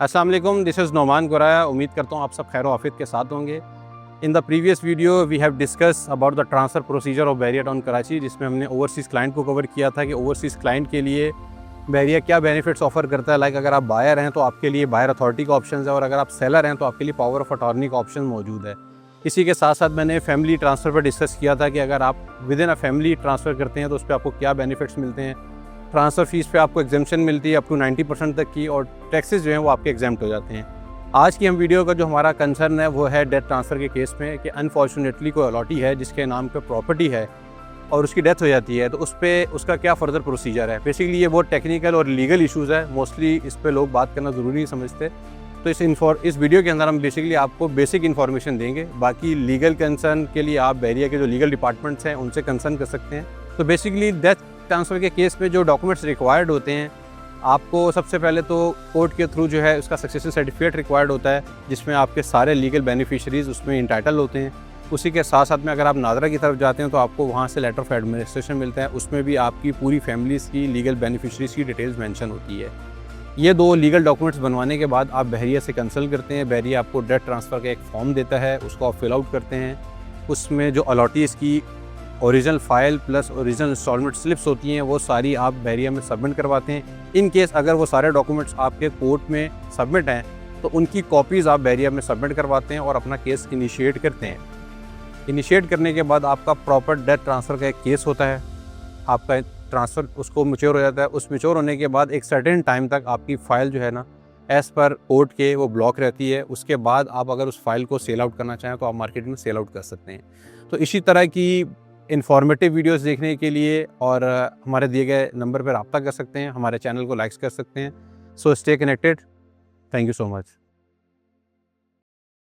अस्सलाम वालेकुम, this is Noman Guraya. उम्मीद करता हूँ आप सब खैर आफियत के साथ होंगे। In the previous video we have discuss about the transfer procedure of Bahria town Karachi, जिसमें हमने ओवरसीज़ क्लाइंट को कवर किया था कि ओवरसीज़ क्लाइंट के लिए बैरिया क्या बेनिफिट्स ऑफर करता है। लाइक अगर आप बायर हैं तो आपके लिए बायर अथॉरिटी का ऑप्शन है, और अगर आप सेलर हैं तो आपके लिए पावर ऑफ अटॉर्नी का ऑप्शन मौजूद है। इसी के साथ साथ मैंने फैमिली ट्रांसफ़र पर डिस्कस किया था कि अगर आप with in a family transfer करते हैं तो उस पर आपको क्या बेनिफिट्स मिलते हैं। ट्रांसफ़र फ़ीस पे आपको एग्जेम्पशन मिलती है अप टू 90% तक की, और टैक्सेस जो हैं वो आपके एग्जेम्प्ट हो जाते हैं। आज की हम वीडियो का जो हमारा कंसर्न है वो है डेथ ट्रांसफ़र के केस में कि अनफॉर्चुनेटली कोई अलॉटी है जिसके नाम पे प्रॉपर्टी है और उसकी डेथ हो जाती है, तो उस पर उसका क्या फ़र्दर प्रोसीजर है। बेसिकली ये बहुत टेक्निकल और लीगल इशूज़ है, मोस्टली इस पर लोग बात करना ज़रूरी नहीं समझते। तो इस वीडियो के अंदर हम बेसिकली आपको बेसिक इन्फॉर्मेशन देंगे। बाकी लीगल कंसर्न के लिए आप बैरिया के जो लीगल डिपार्टमेंट्स हैं उनसे कंसर्न कर सकते हैं। तो बेसिकली डेथ ट्रांसफ़र के केस में जो डॉक्यूमेंट्स रिक्वायर्ड होते हैं, आपको सबसे पहले तो कोर्ट के थ्रू जो है उसका सक्सेशन सर्टिफिकेट रिक्वायर्ड होता है, जिसमें आपके सारे लीगल बेनिफिशरीज़ उसमें इंटाइटल होते हैं। उसी के साथ साथ में अगर आप नादरा की तरफ जाते हैं तो आपको वहाँ से लेटर ऑफ एडमिनिस्ट्रेशन मिलता है, उसमें भी आपकी पूरी फैमिलीज़ की लीगल बेनिफिशरीज़ की डिटेल्स मेंशन होती है। ये दो लीगल डॉक्यूमेंट्स बनवाने के बाद आप बहरिया से कंसल्ट करते हैं। बहरिया आपको डेथ ट्रांसफ़र का एक फॉर्म देता है, उसको आप फिल आउट करते हैं। उसमें जो अलॉटीज़ की original file plus original instalment slips होती हैं वो सारी आप बहरिया में सबमिट करवाते हैं। इन केस अगर वो सारे डॉक्यूमेंट्स आपके कोर्ट में सबमिट हैं तो उनकी कॉपीज़ आप बहरिया में सबमिट करवाते हैं और अपना केस इनिशिएट करते हैं। इनिशिएट करने के बाद आपका प्रॉपर डेथ ट्रांसफ़र का एक केस होता है। आपका ट्रांसफ़र उसको मैच्योर हो जाता है। उस मैच्योर होने के बाद एक सर्टेन टाइम तक आपकी फ़ाइल जो है ना, एज़ पर कोर्ट के वो ब्लॉक रहती है। उसके बाद आप अगर उस फाइल को सेल आउट करना चाहें तो आप मार्केट में सेल आउट कर सकते हैं। तो इसी तरह की इन्फॉर्मेटिव वीडियोस देखने के लिए और हमारे दिए गए नंबर पर रब्ता कर सकते हैं, हमारे चैनल को लाइक कर सकते हैं। So stay connected. Thank you so much.